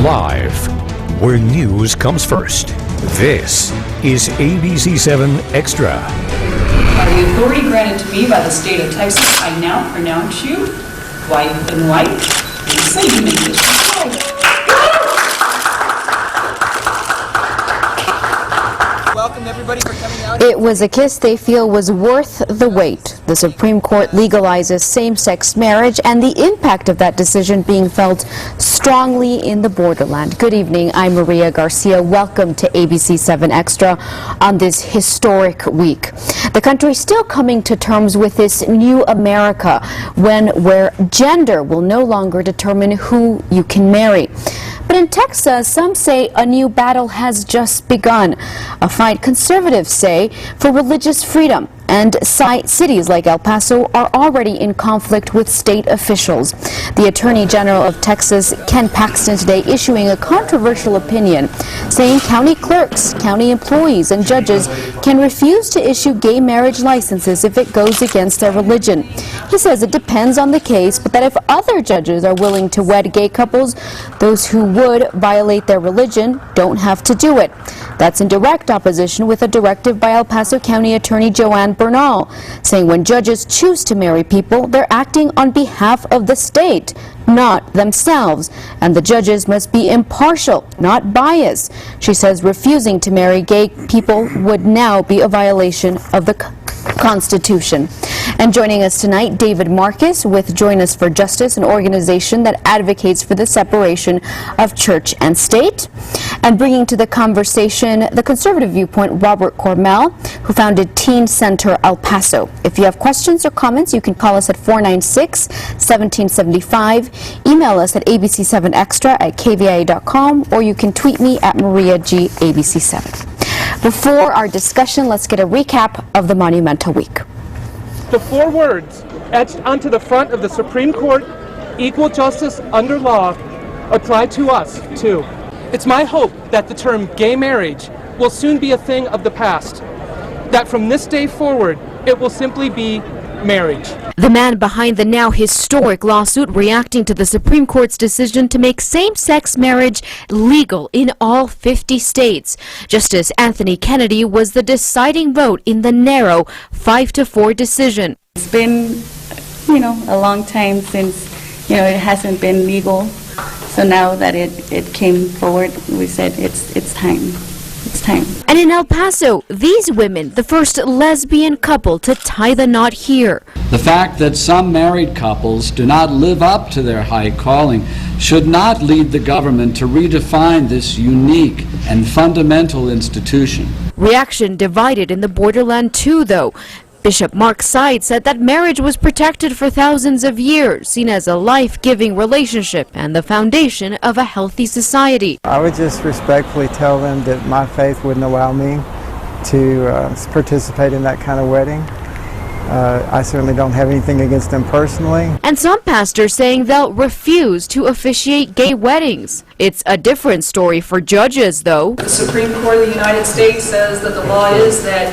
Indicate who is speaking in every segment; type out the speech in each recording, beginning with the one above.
Speaker 1: Live, where news comes first. This is ABC-7 Extra.
Speaker 2: By the authority granted to me by the state of Texas, I now pronounce you white and white, and say you may disregard.
Speaker 3: Welcome everybody for coming out.
Speaker 4: It was a kiss they feel was worth the wait. The Supreme Court legalizes same-sex marriage, and the impact of that decision being felt strongly in the borderland. Good evening, I'm Maria Garcia. Welcome to ABC-7 Extra on this historic week. The country still coming to terms with this new America where gender will no longer determine who you can marry. But in Texas, some say a new battle has just begun, a fight conservatives say for religious freedom. And cities like El Paso are already in conflict with state officials. The Attorney General of Texas, Ken Paxton, today issuing a controversial opinion saying county clerks, county employees, and judges can refuse to issue gay marriage licenses if it goes against their religion. He says it depends on the case, but that if other judges are willing to wed gay couples, those who would violate their religion don't have to do it. That's in direct opposition with a directive by El Paso County Attorney Joanne Bernal, saying when judges choose to marry people, they're acting on behalf of the state, not themselves, and the judges must be impartial, not biased. She says refusing to marry gay people would now be a violation of the Constitution. And joining us tonight, David Marcus with Join Us for Justice, an organization that advocates for the separation of church and state. And bringing to the conversation the conservative viewpoint, Robert Cormell, who founded Teen Center El Paso. If you have questions or comments, you can call us at 496-1775, email us at ABC7Extra at KVIA.com, or you can tweet me at MariaGABC7. Before our discussion, let's get a recap of the monumental week.
Speaker 5: The four words etched onto the front of the Supreme Court, equal justice under law, apply to us, too. It's my hope that the term gay marriage will soon be a thing of the past, that from this day forward, it will simply be marriage.
Speaker 6: The man behind the now historic lawsuit reacting to the Supreme Court's decision to make same-sex marriage legal in all 50 states. Justice Anthony Kennedy was the deciding vote in the narrow 5-4 decision.
Speaker 7: It's been, a long time since, it hasn't been legal. So now that it came forward, we said it's time. It's time.
Speaker 6: And in El Paso, these women, the first lesbian couple to tie the knot here.
Speaker 8: The fact that some married couples do not live up to their high calling should not lead the government to redefine this unique and fundamental institution.
Speaker 6: Reaction divided in the borderland too, though. Bishop Mark Seid said that marriage was protected for thousands of years, seen as a life-giving relationship and the foundation of a healthy society.
Speaker 9: I would just respectfully tell them that my faith wouldn't allow me to participate in that kind of wedding. I certainly don't have anything against them personally.
Speaker 6: And some pastors saying they'll refuse to officiate gay weddings. It's a different story for judges, though.
Speaker 2: The Supreme Court of the United States says that the law is that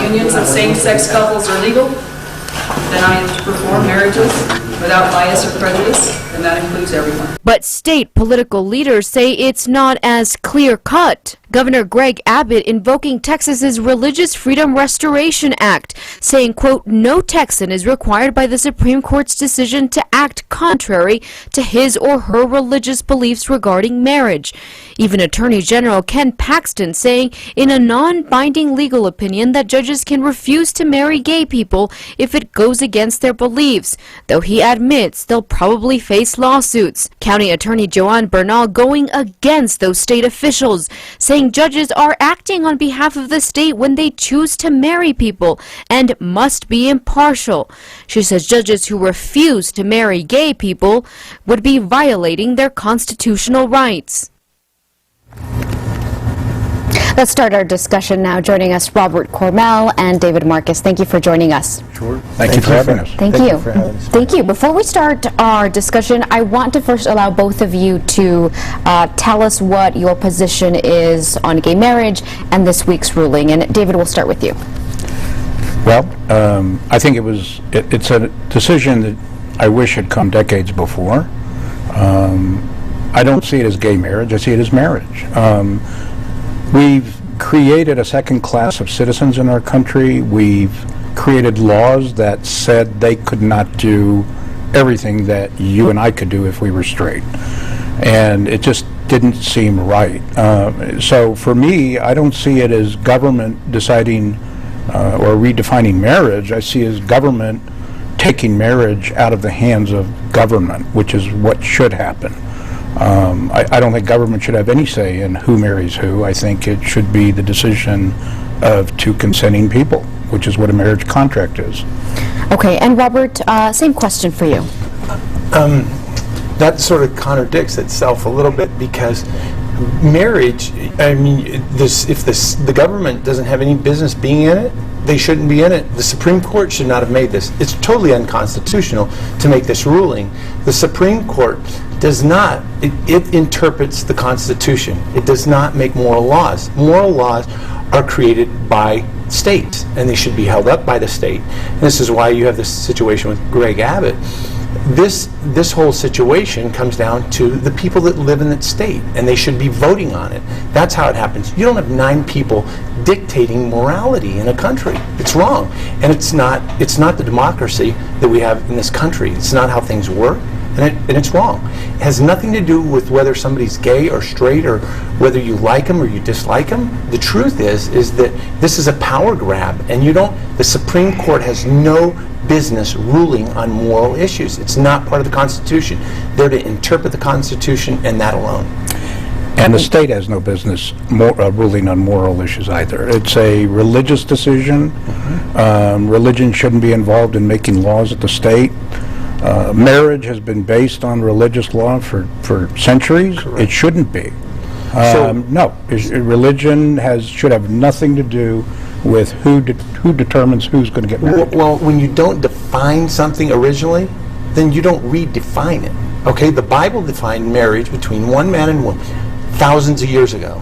Speaker 2: unions of same-sex couples are legal, and I am to perform marriages without bias or prejudice, and that includes everyone.
Speaker 6: But state political leaders say it's not as clear-cut. Governor Greg Abbott invoking Texas's Religious Freedom Restoration Act, saying, quote, no Texan is required by the Supreme Court's decision to act contrary to his or her religious beliefs regarding marriage. Even Attorney General Ken Paxton saying in a non-binding legal opinion that judges can refuse to marry gay people if it goes against their beliefs, though he admits they'll probably face lawsuits. County Attorney Joanne Bernal going against those state officials, saying judges are acting on behalf of the state when they choose to marry people and must be impartial. She says judges who refuse to marry gay people would be violating their constitutional rights.
Speaker 4: Let's start our discussion now. Joining us, Robert Cormell and David Marcus. Thank you for joining us.
Speaker 1: Sure. Thank you for having us.
Speaker 4: Thank you. Thank you. Before we start our discussion, I want to first allow both of you to tell us what your position is on gay marriage and this week's ruling. And David, we'll start with you.
Speaker 10: Well, I think it's a decision that I wish had come decades before. I don't see it as gay marriage. I see it as marriage. We've created a second class of citizens in our country. We've created laws that said they could not do everything that you and I could do if we were straight. And it just didn't seem right. So for me, I don't see it as government deciding or redefining marriage. I see it as government taking marriage out of the hands of government, which is what should happen. I don't think government should have any say in who marries who. I think it should be the decision of two consenting people, which is what a marriage contract is.
Speaker 4: Okay, and Robert, same question for you.
Speaker 11: That sort of contradicts itself a little bit, because marriage, I mean, if the government doesn't have any business being in it, they shouldn't be in it. The Supreme Court should not have made this. It's totally unconstitutional to make this ruling. The Supreme Court does not, it interprets the Constitution. It does not make moral laws. Moral laws are created by states, and they should be held up by the state. And this is why you have this situation with Greg Abbott. This whole situation comes down to the people that live in that state, and they should be voting on it. That's how it happens. You don't have 9 people dictating morality in a country. It's wrong, and it's not the democracy that we have in this country. It's not how things work, and it's wrong. It has nothing to do with whether somebody's gay or straight, or whether you like them or you dislike them. The truth is that this is a power grab, and the Supreme Court has no business ruling on moral issues. It's not part of the Constitution. They're to interpret the Constitution, and that alone.
Speaker 10: And the state has no business ruling on moral issues either. It's a religious decision. Religion shouldn't be involved in making laws at the state. Marriage has been based on religious law for centuries. Correct. It shouldn't be. No, religion should have nothing to do with who determines who's going to get married.
Speaker 11: Well, when you don't define something originally, then you don't redefine it. Okay, the Bible defined marriage between one man and woman thousands of years ago.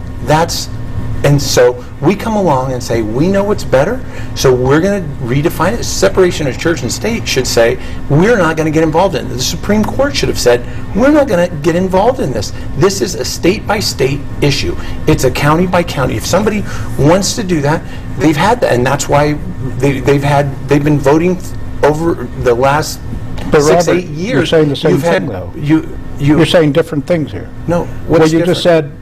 Speaker 11: And so we come along and say, we know what's better, so we're going to redefine it. Separation of church and state should say, we're not going to get involved in it. The Supreme Court should have said, we're not going to get involved in this. This is a state-by-state issue. It's a county-by-county. If somebody wants to do that, they've had that, and that's why they've been voting over the last 6-8 years.
Speaker 10: You're saying the same thing, though. You're saying different things here.
Speaker 11: No.
Speaker 10: Well, you just said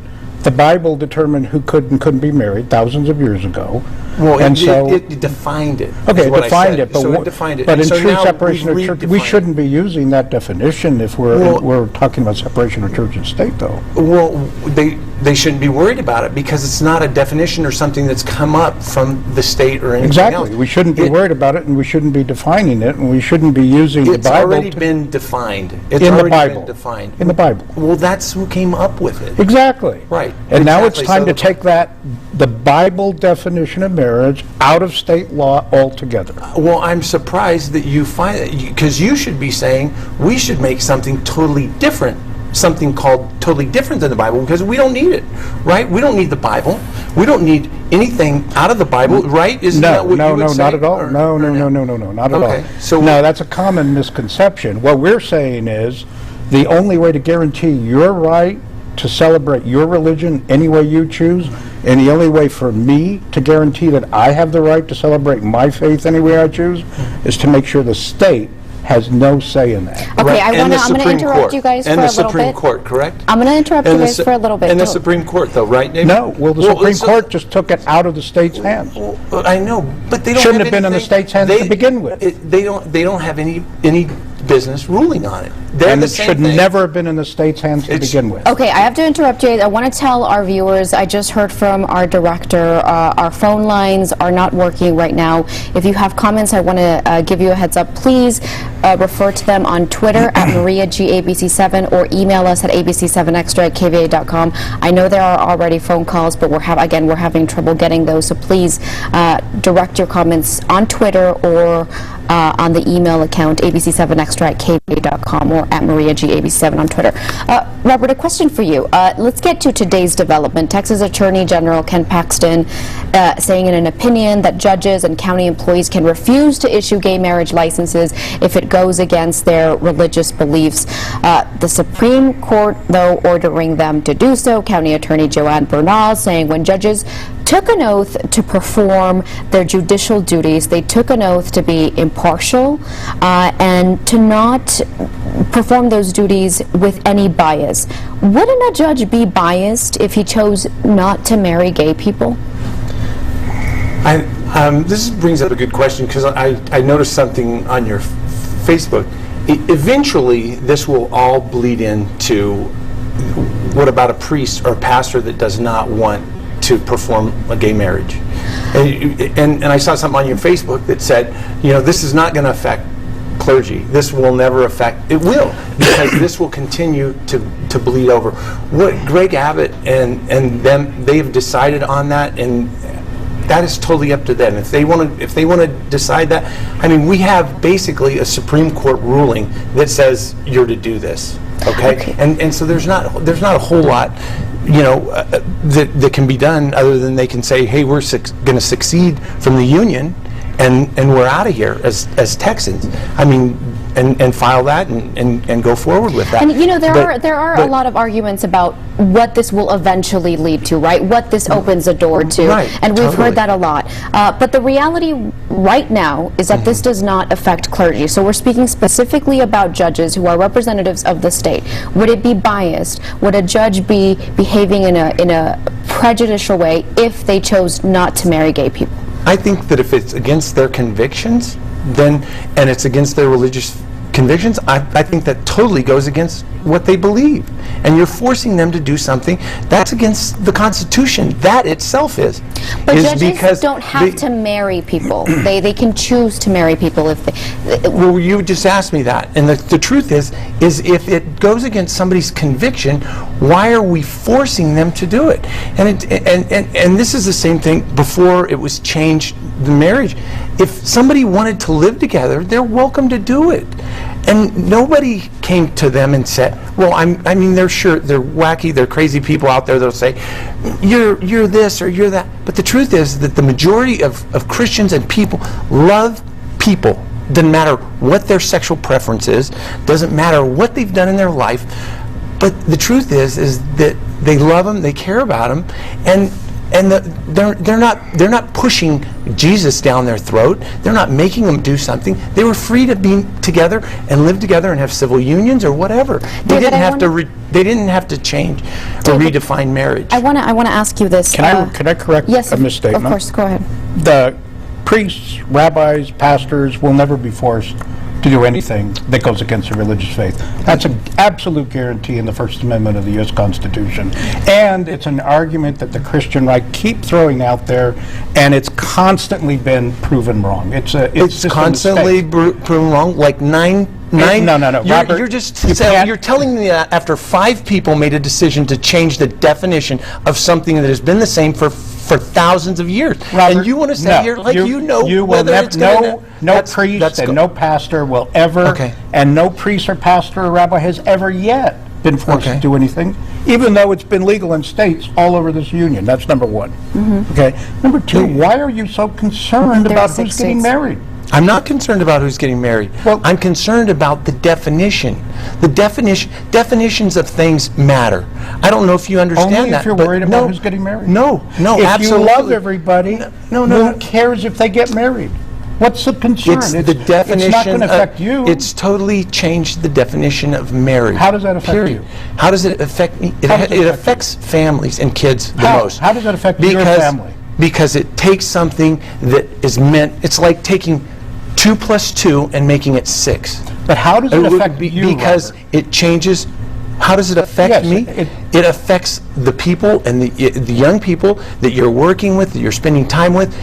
Speaker 10: the Bible determined who could and couldn't be married thousands of years ago.
Speaker 11: Well, it defined it.
Speaker 10: Okay, it defined it.
Speaker 11: So it defined it.
Speaker 10: But in true separation of church, we shouldn't be using that definition if we're talking about separation of church and state, though.
Speaker 11: Well, they shouldn't be worried about it, because it's not a definition or something that's come up from the state or anything else.
Speaker 10: Exactly. We shouldn't be worried about it, and we shouldn't be defining it, and we shouldn't be using the Bible.
Speaker 11: It's already been defined. It's
Speaker 10: in
Speaker 11: already
Speaker 10: the Bible.
Speaker 11: been defined.
Speaker 10: In the Bible.
Speaker 11: Well, that's who came up with it.
Speaker 10: Exactly.
Speaker 11: Right.
Speaker 10: And now it's time to take the Bible definition of marriage out of state law altogether.
Speaker 11: Well, I'm surprised that you find it, because you should be saying we should make something totally different, something called totally different than the Bible, because we don't need it, right? We don't need the Bible. We don't need anything out of the Bible, right? Isn't that what you would say?
Speaker 10: Not at all. No, not at all.
Speaker 11: So
Speaker 10: no, that's a common misconception. What we're saying is the only way to guarantee your right to celebrate your religion any way you choose, and the only way for me to guarantee that I have the right to celebrate my faith any way I choose, is to make sure the state has no say in that.
Speaker 4: Okay, I'm going to interrupt you guys for a little bit.
Speaker 11: And the Supreme Court, correct?
Speaker 4: I'm going to interrupt you guys for a little bit.
Speaker 11: And the Supreme Court, though, right, David?
Speaker 10: No, well, the Supreme Court just took it out of the state's hands.
Speaker 11: Well, I know, but they don't
Speaker 10: shouldn't have been in the state's hands to begin with.
Speaker 11: They don't have any business ruling on it.
Speaker 10: And it should never have been in the state's hands to begin with.
Speaker 4: Okay, I have to interrupt you. I want to tell our viewers, I just heard from our director, our phone lines are not working right now. If you have comments, I want to give you a heads up. Please refer to them on Twitter at MariaGABC7 or email us at ABC-7Xtra@KVIA.com. I know there are already phone calls, but we're having trouble getting those, so please direct your comments on Twitter or on the email account ABC7Xtra Xtra at KVIA.com or at Maria G. ABC-7 on Twitter. Robert, a question for you. Let's get to today's development. Texas Attorney General Ken Paxton saying in an opinion that judges and county employees can refuse to issue gay marriage licenses if it goes against their religious beliefs. The Supreme Court, though, ordering them to do so. County Attorney Joanne Bernal saying when judges took an oath to perform their judicial duties, they took an oath to be impartial and to not perform those duties with any bias. Wouldn't a judge be biased if he chose not to marry gay people?
Speaker 11: This brings up a good question, because I noticed something on your Facebook. Eventually, this will all bleed into what about a priest or a pastor that does not want to perform a gay marriage? And I saw something on your Facebook that said, this is not going to affect clergy. This will never affect, it will, because this will continue to bleed over. What Greg Abbott and them, they've decided on that, and that is totally up to them. If they want to decide that, I mean, we have basically a Supreme Court ruling that says you're to do this. Okay. And so there's not a whole lot, that can be done other than they can say, hey, we're going to succeed from the union, and we're out of here as Texans. I mean, and file that and go forward with that.
Speaker 4: And there are a lot of arguments about what this will eventually lead to, right? What this opens a door to.
Speaker 11: Right,
Speaker 4: and we've heard that a lot. But the reality right now is that this does not affect clergy. So we're speaking specifically about judges who are representatives of the state. Would it be biased? Would a judge be behaving in a prejudicial way if they chose not to marry gay people?
Speaker 11: I think that if it's against their convictions, and it's against their religious convictions, I think that totally goes against what they believe. And you're forcing them to do something that's against the Constitution. That itself is.
Speaker 4: But judges don't have to marry people. They can choose to marry people if they...
Speaker 11: Well, you just asked me that. And the truth is if it goes against somebody's conviction, why are we forcing them to do it? And this is the same thing before it was changed, the marriage. If somebody wanted to live together, they're welcome to do it. And nobody came to them and said, well, I mean, they're wacky, they're crazy people out there that'll say, you're this or you're that. But the truth is that the majority of Christians and people love people. Doesn't matter what their sexual preference is, doesn't matter what they've done in their life. But the truth is that they love them, they care about them, and they're not pushing Jesus down their throat. They're not making them do something. They were free to be together and live together and have civil unions or whatever. They didn't have to change or redefine marriage.
Speaker 4: I want to ask you this.
Speaker 10: Can I correct a misstatement?
Speaker 4: Of course, go ahead.
Speaker 10: The priests, rabbis, pastors will never be forced to do anything that goes against their religious faith. That's an absolute guarantee in the First Amendment of the U.S. Constitution. And it's an argument that the Christian right keep throwing out there, and it's constantly been proven wrong. It's
Speaker 11: constantly proven wrong, like No.
Speaker 10: Robert,
Speaker 11: You're telling me that after 5 people made a decision to change the definition of something that has been the same for thousands of years,
Speaker 10: Robert,
Speaker 11: and you want to say here like whether it's
Speaker 10: no priest and no pastor will ever, and no priest or pastor or rabbi has ever yet been forced to do anything, even though it's been legal in states all over this union. That's number one. Okay. Number two, why are you so concerned about who's getting married?
Speaker 11: I'm not concerned about who's getting married. Well, I'm concerned about the definition. The definitions of things matter. I don't know if you understand
Speaker 10: only
Speaker 11: that.
Speaker 10: If you're worried about who's getting married?
Speaker 11: No,
Speaker 10: if
Speaker 11: absolutely.
Speaker 10: If you love everybody, who cares if they get married? What's the concern?
Speaker 11: It's the definition.
Speaker 10: It's not going to affect you.
Speaker 11: It's totally changed the definition of marriage.
Speaker 10: How does that affect you?
Speaker 11: How does it affect me? It affects families and kids the most.
Speaker 10: How does that affect your family?
Speaker 11: Because it takes something that is meant, it's like taking 2 + 2 and making it 6.
Speaker 10: But how does it affect you,
Speaker 11: because
Speaker 10: Robert?
Speaker 11: It changes. How does it affect me? It affects the people and the young people that you're working with, that you're spending time with,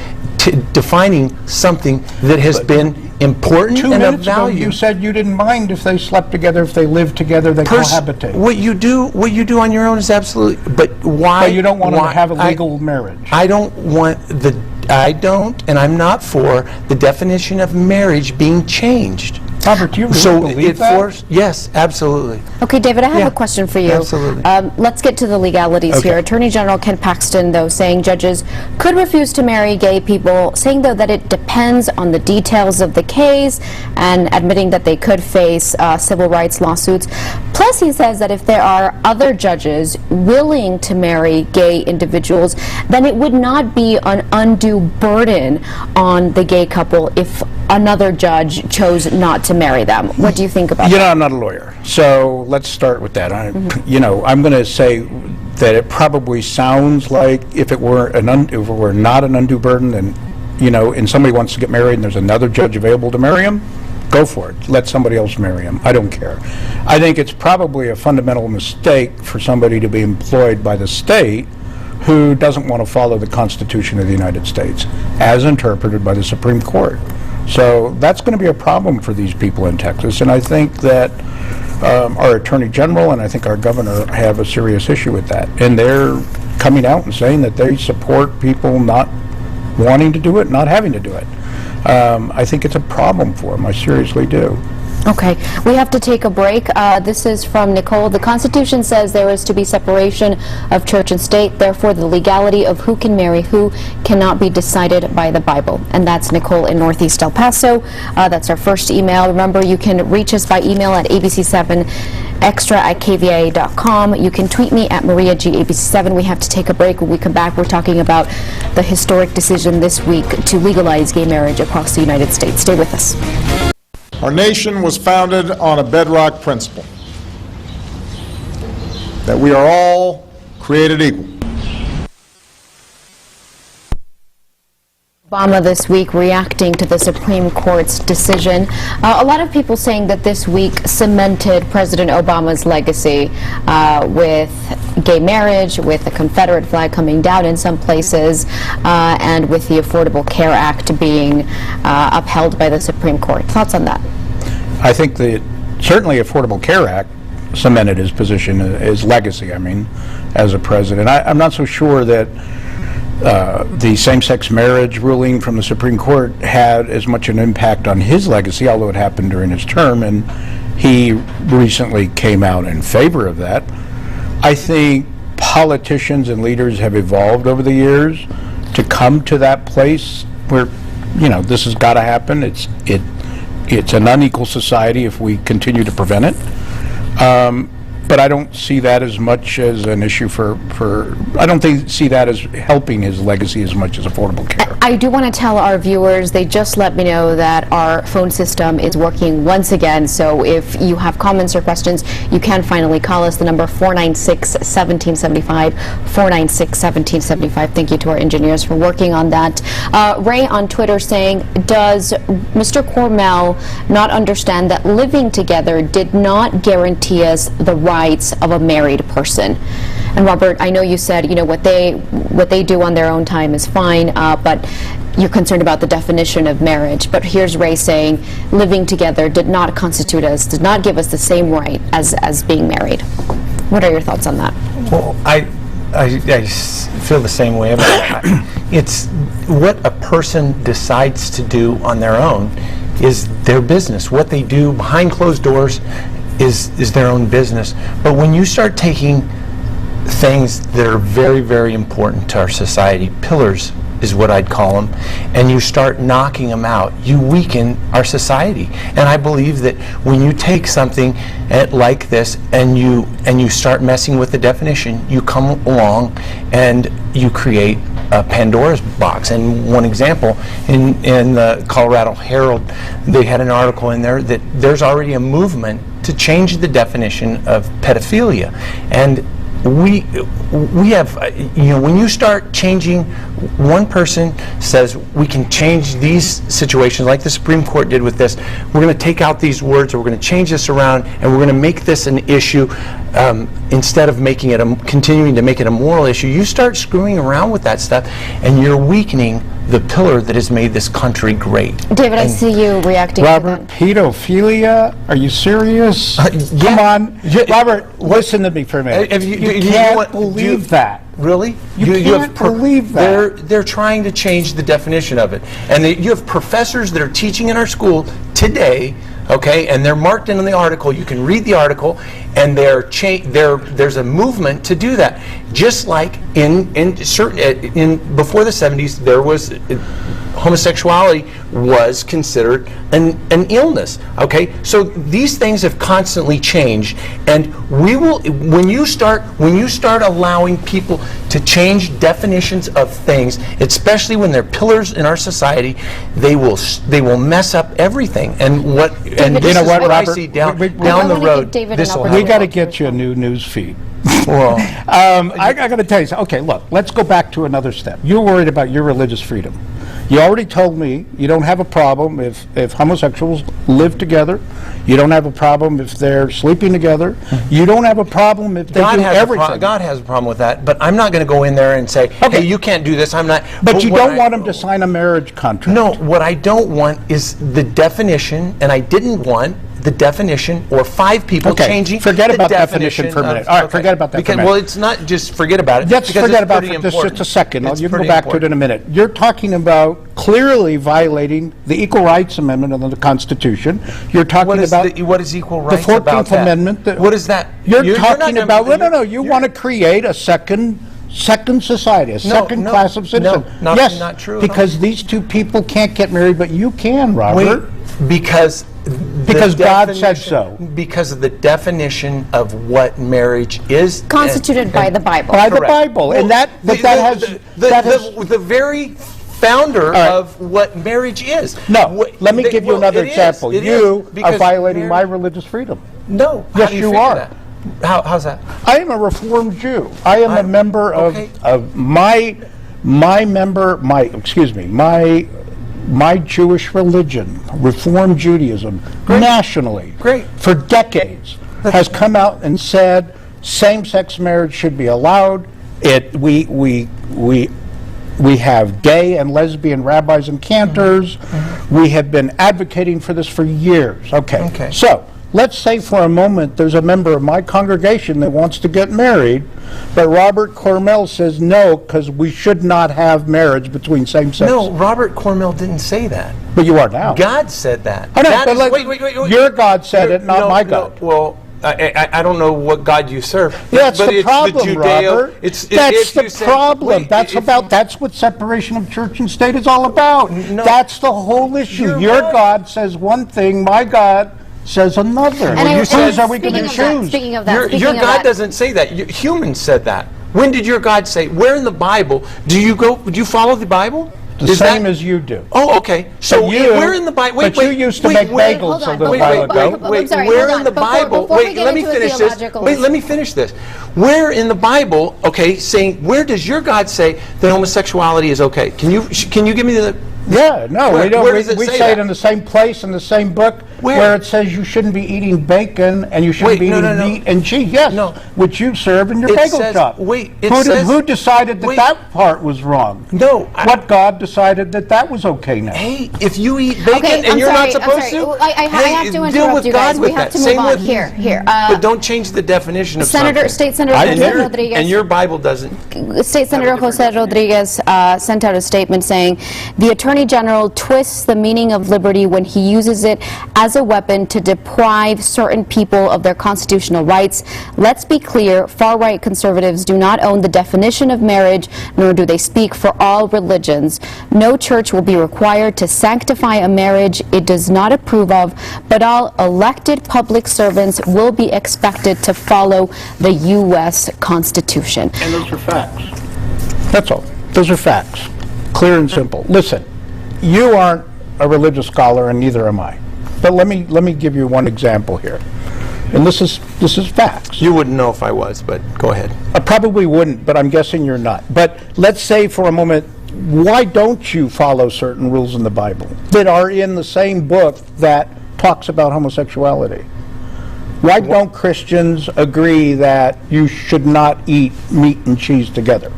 Speaker 11: defining something that has been important and of value.
Speaker 10: Ago, you said you didn't mind if they slept together, if they lived together, they cohabitate.
Speaker 11: What you do on your own is absolutely. But why?
Speaker 10: But you don't want to have a legal marriage.
Speaker 11: I don't, and I'm not for the definition of marriage being changed.
Speaker 10: Robert, do you really
Speaker 11: So
Speaker 10: believe
Speaker 11: it
Speaker 10: that?
Speaker 11: forced? Yes, absolutely.
Speaker 4: Okay, David, I have
Speaker 11: Yeah,
Speaker 4: a question for you.
Speaker 11: absolutely.
Speaker 4: Let's get to the legalities
Speaker 11: Okay.
Speaker 4: here. Attorney General Ken Paxton, though, saying judges could refuse to marry gay people, saying, though, that it depends on the details of the case, and admitting that they could face civil rights lawsuits. Plus, he says that if there are other judges willing to marry gay individuals, then it would not be an undue burden on the gay couple if another judge chose not to marry them. What do you think about that?
Speaker 10: I'm not a lawyer, so let's start with that. I'm going to say that it probably sounds like if it were not an undue burden, then, and somebody wants to get married and there's another judge available to marry him, go for it. Let somebody else marry him. I don't care. I think it's probably a fundamental mistake for somebody to be employed by the state who doesn't want to follow the Constitution of the United States as interpreted by the Supreme Court. So that's going to be a problem for these people in Texas, and I think that our Attorney General and I think our Governor have a serious issue with that. And they're coming out and saying that they support people not wanting to do it, not having to do it. I think it's a problem for them. I seriously do.
Speaker 4: Okay, we have to take a break. This is from Nicole. The Constitution says there is to be separation of church and state. Therefore, the legality of who can marry who cannot be decided by the Bible. And that's Nicole in Northeast El Paso. That's our first email. Remember, you can reach us by email at ABC-7 Xtra@KVIA.com. You can tweet me at MariaGABC7. We have to take a break. When we come back, we're talking about the historic decision this week to legalize gay marriage across the United States. Stay with us.
Speaker 12: Our nation was founded on a bedrock principle that we are all created equal.
Speaker 4: Obama this week reacting to the Supreme Court's decision. A lot of people saying that this week cemented President Obama's legacy with gay marriage, with the Confederate flag coming down in some places, and with the Affordable Care Act being upheld by the Supreme Court. Thoughts on that?
Speaker 10: I think that certainly Affordable Care Act cemented his position, his legacy, as a president. I'm not so sure that the same-sex marriage ruling from the Supreme Court had as much an impact on his legacy, although it happened during his term, and he recently came out in favor of that. I think politicians and leaders have evolved over the years to come to that place where, this has got to happen. It's an unequal society if we continue to prevent it. But I don't see that as much as an issue I don't see that as helping his legacy as much as Affordable Care.
Speaker 4: I do want to tell our viewers, they just let me know that our phone system is working once again, so if you have comments or questions, you can finally call us. The number 496-1775, 496-1775. Thank you to our engineers for working on that. Ray on Twitter saying, does Mr. Cormell not understand that living together did not guarantee us the rights of a married person? And Robert, I know you said, what they do on their own time is fine, but you're concerned about the definition of marriage. But here's Ray saying living together did not constitute us, did not give us the same right as being married. What are your thoughts on that?
Speaker 11: Well, I feel the same way about that. It's what a person decides to do on their own is their business. What they do behind closed doors is their own business. But when you start taking things that are very, very important to our society, pillars is what I'd call them, and you start knocking them out, you weaken our society. And I believe that when you take something like this and you start messing with the definition, you come along and you create a Pandora's box. And one example, in the Colorado Herald, they had an article in there that there's already a movement to change the definition of pedophilia. And we have, when you start changing, one person says we can change these situations like the Supreme Court did with this. We're going to take out these words, or we're going to change this around, and we're going to make this an issue instead of making it continuing to make it a moral issue. You start screwing around with that stuff, and you're weakening the pillar that has made this country great.
Speaker 4: David, I see you reacting
Speaker 10: Robert,
Speaker 4: to that.
Speaker 10: pedophilia? Are you serious?
Speaker 11: Yeah.
Speaker 10: Come on. Robert, listen to me for a minute. You can't believe that.
Speaker 11: Really?
Speaker 10: You can't believe that.
Speaker 11: They're trying to change the definition of it. And you have professors that are teaching in our school today okay, and they're marked in the article. You can read the article, and there's a movement to do that. Just like in before the 70s, there was homosexuality was considered an illness. Okay, so these things have constantly changed, and we will when you start allowing people to change definitions of things, especially when they're pillars in our society, they will mess up everything. And this is what I see down the road.
Speaker 10: We got to get you a new news feed. Well, I got to tell you something. Okay, look, let's go back to another step. You're worried about your religious freedom. You already told me you don't have a problem if homosexuals live together. You don't have a problem if they're sleeping together. You don't have a problem if they do everything.
Speaker 11: God has a problem with that, but I'm not going to go in there and say, hey, you can't do this. I'm not.
Speaker 10: But you don't want them to sign a marriage contract.
Speaker 11: No, what I don't want is the definition, and I didn't want the definition or 5 people changing.
Speaker 10: Forget about definition for a minute. All right, forget about that for a minute.
Speaker 11: Well, it's not just forget about it.
Speaker 10: Let's forget about it for just a second. You can go back to it in a minute. You're talking about clearly violating the Equal Rights Amendment of the Constitution. You're talking about
Speaker 11: what is equal rights
Speaker 10: the 14th
Speaker 11: about that?
Speaker 10: Amendment.
Speaker 11: What is that?
Speaker 10: You're talking about no. You want to create a second society, a second class of citizens.
Speaker 11: No,
Speaker 10: yes,
Speaker 11: not true.
Speaker 10: Because these two people can't get married, but you can, Robert.
Speaker 11: Wait, because
Speaker 10: God said so.
Speaker 11: Because of the definition of what marriage is
Speaker 4: constituted by the Bible.
Speaker 10: By the Bible,
Speaker 11: well,
Speaker 10: and
Speaker 11: the very founder of what marriage is.
Speaker 10: No, let me give you another example. You are violating my religious freedom.
Speaker 11: No,
Speaker 10: yes, you are.
Speaker 11: How's that?
Speaker 10: I am a Reformed Jew. I am a member of my Jewish religion, Reformed Judaism, nationally, for decades, has come out and said same-sex marriage should be allowed. We have gay and lesbian rabbis and cantors. We have been advocating for this for years. Okay. So let's say for a moment there's a member of my congregation that wants to get married, but Robert Cormell says no because we should not have marriage between same-sex.
Speaker 11: No, Robert Cormell didn't say that.
Speaker 10: But you are now.
Speaker 11: God said that.
Speaker 10: I know, wait. Your God said it, not my God.
Speaker 11: Well, I don't know what God you serve.
Speaker 10: That's the problem, Robert. That's the problem. That's what separation of church and state is all about.
Speaker 11: No,
Speaker 10: that's the whole issue. Your God says one thing, my God says another. Whose are we going to choose?
Speaker 11: Your God doesn't say that. Humans said that. When did your God say? Where in the Bible do you follow the Bible?
Speaker 10: The same as you do.
Speaker 11: Oh, okay. So where in the Bible?
Speaker 10: But you used to make bagels a little while ago.
Speaker 11: Where in the Bible? Wait, let me finish this. Wait, let me finish this. Where in the Bible? Okay, saying where does your God say that homosexuality is okay? Can you give me the?
Speaker 10: Yeah, no, we don't. We say it in the same place in the same book where it says you shouldn't be eating bacon and you shouldn't be eating meat and cheese. Yes, which you serve in your bagel shop. Who decided that part was wrong?
Speaker 11: No.
Speaker 10: What God decided that was okay now?
Speaker 11: Hey, if you eat bacon and you're not supposed to,
Speaker 4: I have to interrupt you guys. We have to move on. Here.
Speaker 11: But don't change the definition of something.
Speaker 4: State Senator Jose Rodriguez.
Speaker 11: And your Bible doesn't.
Speaker 4: State Senator Jose Rodriguez sent out a statement saying the Attorney General twists the meaning of liberty when he uses it as a weapon to deprive certain people of their constitutional rights. Let's be clear, far-right conservatives do not own the definition of marriage, nor do they speak for all religions. No church will be required to sanctify a marriage it does not approve of, but all elected public servants will be expected to follow the U.S. Constitution.
Speaker 10: And those are facts. That's all. Those are facts. Clear and simple. Listen. You aren't a religious scholar, and neither am I. But let me give you one example here, and this is facts.
Speaker 11: You wouldn't know if I was, but go ahead.
Speaker 10: I probably wouldn't, but I'm guessing you're not. But let's say for a moment, why don't you follow certain rules in the Bible that are in the same book that talks about homosexuality? Why don't Christians agree that you should not eat meat and cheese together?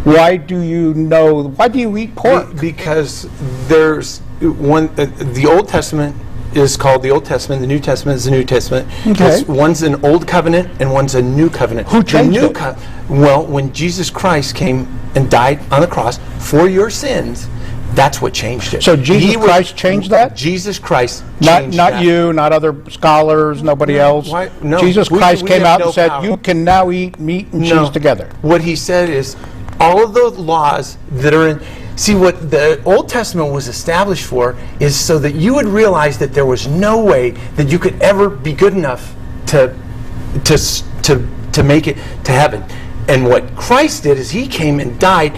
Speaker 10: Why do you eat pork?
Speaker 11: Because there's one, the Old Testament is called the Old Testament, the New Testament is the New Testament.
Speaker 10: Okay.
Speaker 11: One's an Old Covenant and one's a New Covenant.
Speaker 10: Who changed it?
Speaker 11: Well, when Jesus Christ came and died on the cross for your sins, That's what changed it.
Speaker 10: So Jesus Christ changed that?
Speaker 11: Jesus Christ changed
Speaker 10: Not
Speaker 11: that.
Speaker 10: you, not other scholars, nobody else.
Speaker 11: Why? No.
Speaker 10: Jesus Christ
Speaker 11: We
Speaker 10: came
Speaker 11: have
Speaker 10: out
Speaker 11: no
Speaker 10: and said,
Speaker 11: power.
Speaker 10: you can now eat meat and cheese together.
Speaker 11: What he said is, all of the laws that are in... See, what the Old Testament was established for is so that you would realize that there was no way that you could ever be good enough to make it to heaven. And what Christ did is he came and died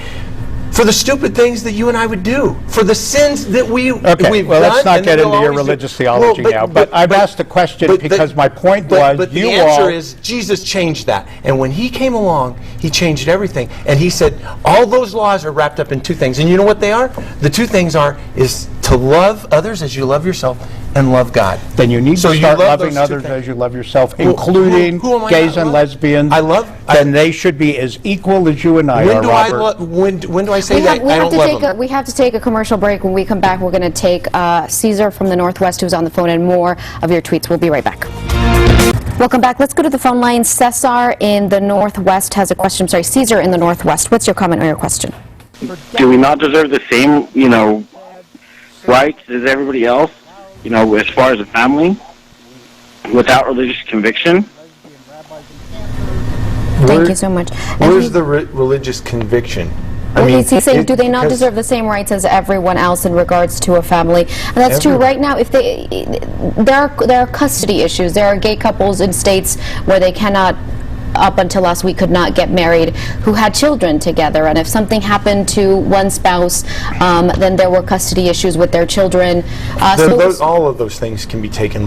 Speaker 11: for the stupid things that you and I would do, for the sins that we've done.
Speaker 10: Let's not
Speaker 11: and
Speaker 10: get
Speaker 11: that
Speaker 10: into
Speaker 11: we'll
Speaker 10: your
Speaker 11: always do.
Speaker 10: religious theology now. But I've asked the question because my point was,
Speaker 11: But the answer is Jesus changed that. And when he came along, he changed everything. And he said, all those laws are wrapped up in two things. And you know what they are? The two things is to love others as you love yourself and love God.
Speaker 10: Then you need to start loving others
Speaker 11: things.
Speaker 10: as you love yourself, including
Speaker 11: who am I
Speaker 10: gays
Speaker 11: not
Speaker 10: and
Speaker 11: love?
Speaker 10: lesbians.
Speaker 11: I
Speaker 10: Then they should be as equal as you and I are, Robert.
Speaker 11: When do I say that I don't love them?
Speaker 4: We have to take a commercial break. When we come back, we're going to take Caesar from the Northwest, who's on the phone, and more of your tweets. We'll be right back. Welcome back. Let's go to the phone line. Cesar in the Northwest has a question. Sorry, Caesar in the Northwest. What's your comment or your question?
Speaker 13: Do we not deserve the same, rights as everybody else, as far as a family, without religious conviction?
Speaker 4: Thank you so much.
Speaker 11: Where's the religious conviction?
Speaker 4: He's saying, do they not deserve the same rights as everyone else in regards to a family? And that's true. Right now, if there are custody issues. There are gay couples in states where they cannot, up until last week, could not get married, who had children together. And if something happened to one spouse, then there were custody issues with their children.
Speaker 11: All of those things can be taken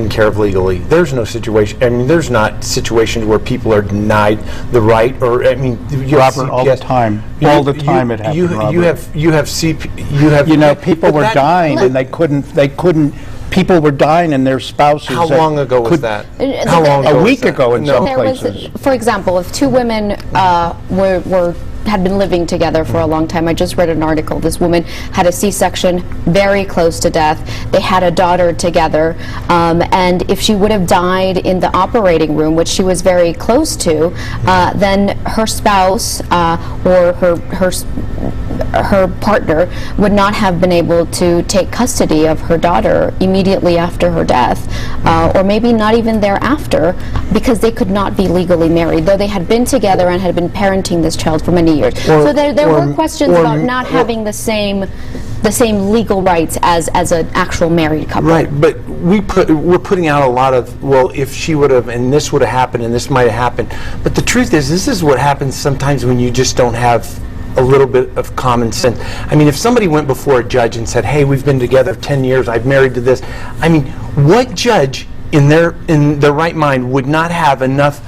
Speaker 11: care of legally. There's no situation. I mean, there's not situations where people are denied the right, or
Speaker 10: Robert, all the time. All the time it happens, Robert. People were dying and they couldn't. People were dying and their spouses.
Speaker 11: How long ago was that? How long ago?
Speaker 10: A week ago in some places.
Speaker 4: For example, if two women had been living together for a long time. I just read an article. This woman had a C-section, very close to death. They had a daughter together, and if she would have died in the operating room, which she was very close to, then her spouse or her partner would not have been able to take custody of her daughter immediately after her death, or maybe not even thereafter, because they could not be legally married, though they had been together and had been parenting this child for many years. So there were questions about not having the same legal rights as an actual married couple.
Speaker 11: Right, but we're putting out a lot of, well, if she would have, and this would have happened, and this might have happened. But the truth is, this is what happens sometimes when you just don't have a little bit of common sense. I mean, if somebody went before a judge and said, hey, we've been together 10 years, I've married to this. I mean, what judge in their right mind would not have enough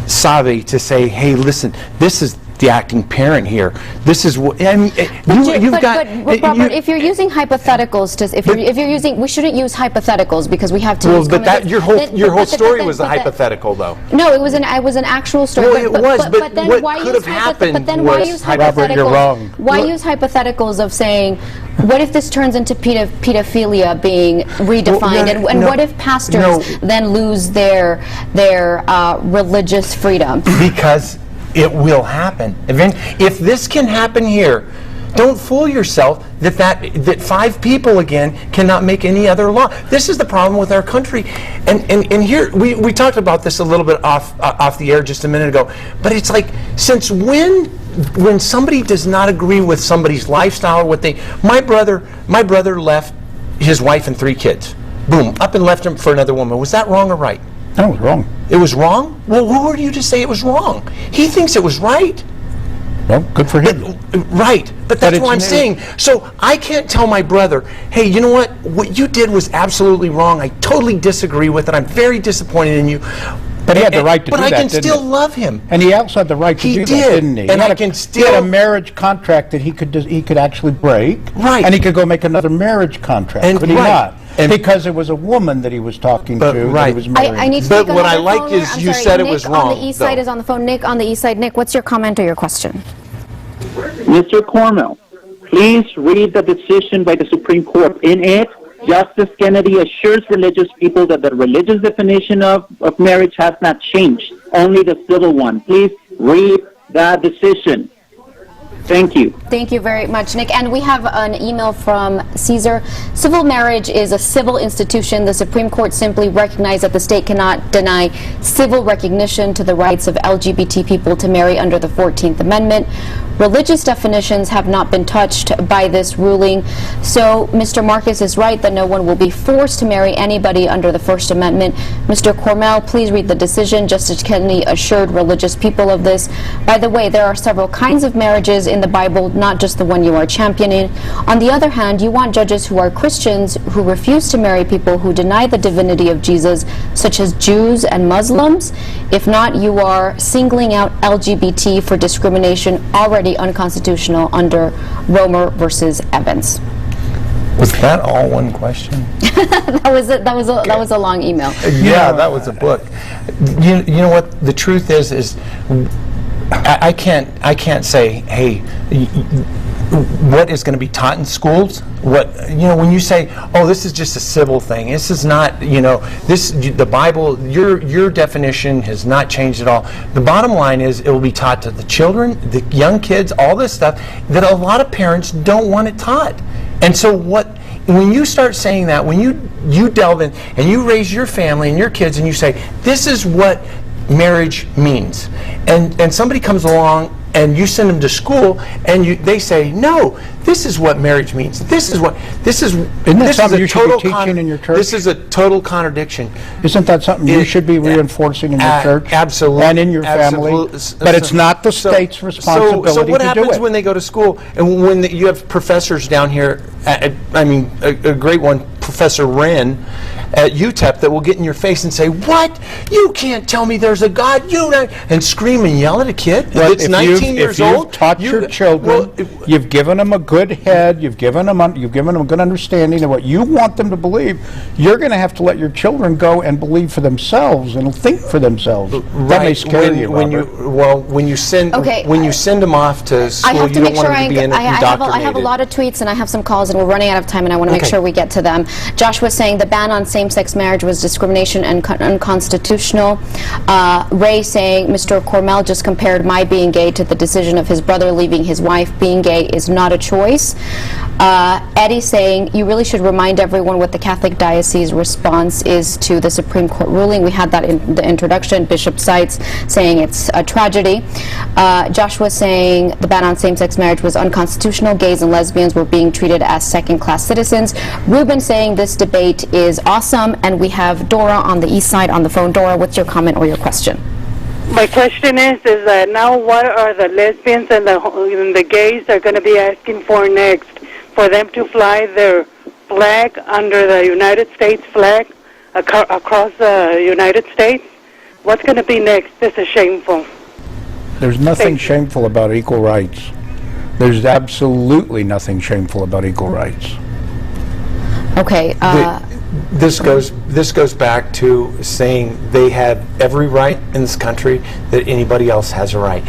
Speaker 11: savvy to say, hey, listen, this is the acting parent here. This is what I mean.
Speaker 4: But Robert, if you're using hypotheticals, we shouldn't use hypotheticals because we have to.
Speaker 11: Well, but that your whole story was a hypothetical, though.
Speaker 4: No, it was an actual story.
Speaker 11: Well, it was, but
Speaker 4: then
Speaker 11: what
Speaker 4: why
Speaker 11: could have happened
Speaker 4: But then why use hypotheticals?
Speaker 10: Robert, you're wrong.
Speaker 4: Why use hypotheticals of saying, what if this turns into pedophilia being redefined, and what if pastors then lose their religious freedom?
Speaker 11: Because it will happen. If this can happen here, don't fool yourself that 5 people again cannot make any other law. This is the problem with our country. And here, we talked about this a little bit off the air just a minute ago, but it's like, since when somebody does not agree with somebody's lifestyle or my brother left his wife and 3 kids. Boom, up and left him for another woman. Was that wrong or right?
Speaker 10: No, it was wrong.
Speaker 11: It was wrong? Well, who are you to say it was wrong? He thinks it was right.
Speaker 10: Well, good for him.
Speaker 11: Right, but that's what I'm saying. So I can't tell my brother, hey, you know what you did was absolutely wrong. I totally disagree with it. I'm very disappointed in you.
Speaker 10: But he had the right to do that,
Speaker 11: But I can still love him.
Speaker 10: And he also had the right to do that, didn't he?
Speaker 11: And
Speaker 10: he had a marriage contract that he could actually break.
Speaker 11: Right.
Speaker 10: And he could go make another marriage contract, could he not? Because it was a woman that he was talking to, that he was married.
Speaker 4: I need to
Speaker 11: but what I like is you said it was wrong.
Speaker 4: Nick on the east side is on the phone. Nick on the east side. Nick, what's your comment or your question?
Speaker 13: Mr. Cormell, please read the decision by the Supreme Court. In it, Justice Kennedy assures religious people that the religious definition of marriage has not changed, only the civil one. Please read that decision. Thank you.
Speaker 4: Thank you very much, Nick. And we have an email from Caesar. Civil marriage is a civil institution. The Supreme Court simply recognized that the state cannot deny civil recognition to the rights of LGBT people to marry under the 14th Amendment. Religious definitions have not been touched by this ruling. So Mr. Marcus is right that no one will be forced to marry anybody under the First Amendment. Mr. Cormell, please read the decision. Justice Kennedy assured religious people of this. By the way, there are several kinds of marriages in the Bible, not just the one you are championing. On the other hand, you want judges who are Christians who refuse to marry people who deny the divinity of Jesus, such as Jews and Muslims. If not, you are singling out LGBT for discrimination already unconstitutional under Romer versus Evans.
Speaker 11: Was that all one question?
Speaker 4: That was a long email.
Speaker 11: Yeah, that was a book. You know what the truth is I can't say, hey, what is going to be taught in schools? What, when you say, oh, this is just a civil thing, this is not, the Bible, your definition has not changed at all. The bottom line is it will be taught to the children, the young kids, all this stuff that a lot of parents don't want it taught. And so when you start saying that, when you delve in and you raise your family and your kids and you say, this is what marriage means, and somebody comes along and you send them to school and they say, no, this is what marriage means. Isn't that
Speaker 10: something you should be teaching in your church?
Speaker 11: This is a total contradiction.
Speaker 10: Isn't that something you should be reinforcing in your church?
Speaker 11: Absolutely.
Speaker 10: And in your family? But it's not the state's responsibility to do it.
Speaker 11: So what happens when they go to school and when you have professors down here, a great one, Professor Wren at UTEP, that will get in your face and say, what? You can't tell me there's a God, and scream and yell at a kid that's 19 years old.
Speaker 10: If you've taught your children, you've given them a good head, you've given them a good understanding of what you want them to believe, you're going to have to let your children go and believe for themselves and think for themselves.
Speaker 11: Right.
Speaker 10: That may scare you,
Speaker 11: when you send them off to school, you don't want them to be indoctrinated.
Speaker 4: I have a lot of tweets and I have some calls and we're running out of time and I want to make sure we get to them. Josh was saying the ban on same-sex marriage was discrimination and unconstitutional. Ray saying Mr. Cormell just compared my being gay to the decision of his brother leaving his wife. Being gay is not a choice. Eddie saying you really should remind everyone what the Catholic Diocese response is to the Supreme Court ruling. We had that in the introduction. Bishop Seitz saying it's a tragedy. Joshua saying the ban on same-sex marriage was unconstitutional. Gays and lesbians were being treated as second-class citizens. Ruben saying this debate is awesome. And we have Dora on the east side on the phone. Dora, what's your comment or your question?
Speaker 14: My question is that now what are the lesbians and the gays are going to be asking for next? For them to fly their flag under the United States flag across the United States? What's going to be next? This is shameful.
Speaker 10: There's nothing shameful about equal rights. There's absolutely nothing shameful about equal rights.
Speaker 4: Okay.
Speaker 11: This goes back to saying they have every right in this country that anybody else has a right.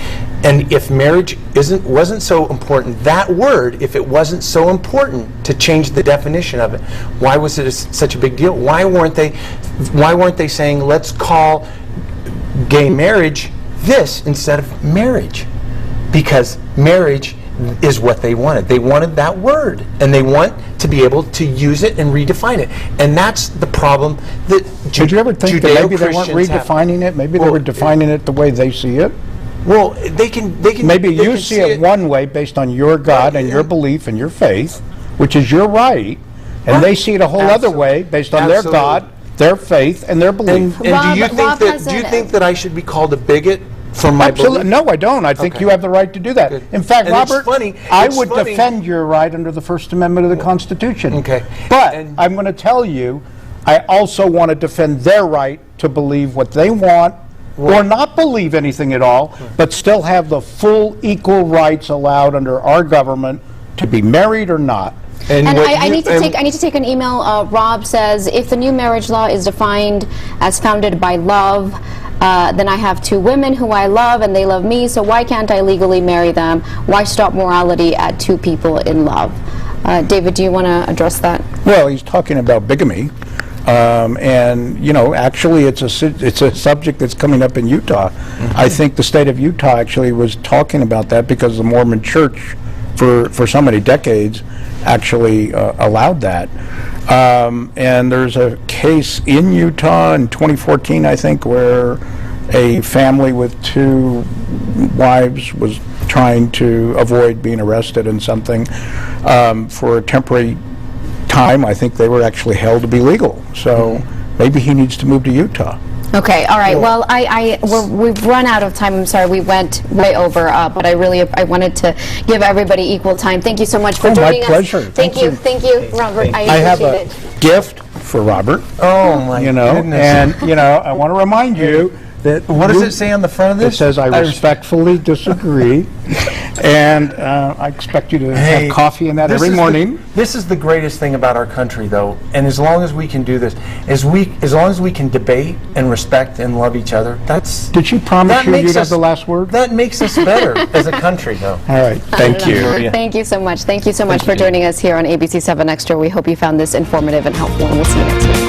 Speaker 11: And if marriage wasn't so important, that word, if it wasn't so important to change the definition of it, why was it such a big deal? Why weren't they saying let's call gay marriage this instead of marriage? Because marriage is what they wanted. They wanted that word, and they want to be able to use it and redefine it. And that's the problem that
Speaker 10: Did you ever think that maybe they weren't redefining it? Maybe they were defining it the way they see it?
Speaker 11: Well, they can.
Speaker 10: Maybe you see it one way based on your God and your belief and your faith, which is your right, and they see it a whole other way based on their God, their faith, and their belief.
Speaker 11: And do you think that I should be called a bigot for my belief?
Speaker 10: No, I don't. I think you have the right to do that. In fact, Robert, I would defend your right under the First Amendment of the Constitution.
Speaker 11: Okay.
Speaker 10: But I'm going to tell you, I also want to defend their right to believe what they want or not believe anything at all, but still have the full equal rights allowed under our government to be married or not.
Speaker 4: And I need to take an email. Rob says, if the new marriage law is defined as founded by love, then I have two women who I love and they love me, so why can't I legally marry them? Why stop morality at two people in love? David, do you want to address that?
Speaker 10: Well, he's talking about bigamy. And, you know, actually, it's a subject that's coming up in Utah. I think the state of Utah actually was talking about that because the Mormon Church, for so many decades, actually allowed that. And there's a case in Utah in 2014, I think, where a family with 2 wives was trying to avoid being arrested and something for a temporary time. I think they were actually held to be legal. So maybe he needs to move to Utah.
Speaker 4: Okay, all right. Well, we've run out of time. I'm sorry, we went way over, but I wanted to give everybody equal time. Thank you so much for joining us.
Speaker 10: My pleasure.
Speaker 4: Thank you, Robert. I
Speaker 10: have a
Speaker 4: appreciate it.
Speaker 10: gift for Robert.
Speaker 11: Oh my goodness.
Speaker 10: And I want to remind you that
Speaker 11: what does it say on the front of this?
Speaker 10: It says, "I respectfully disagree," and I expect you to have coffee in that every morning.
Speaker 11: This is the greatest thing about our country, though, and as long as we can do this, as long as we can debate and respect and love each other, that's.
Speaker 10: Did she promise you'd have the last word?
Speaker 11: That makes us better as a country, though.
Speaker 10: All right, thank you.
Speaker 4: Thank you so much. Thank you so much for joining us here on ABC 7 Extra. We hope you found this informative and helpful, and we'll see you next week.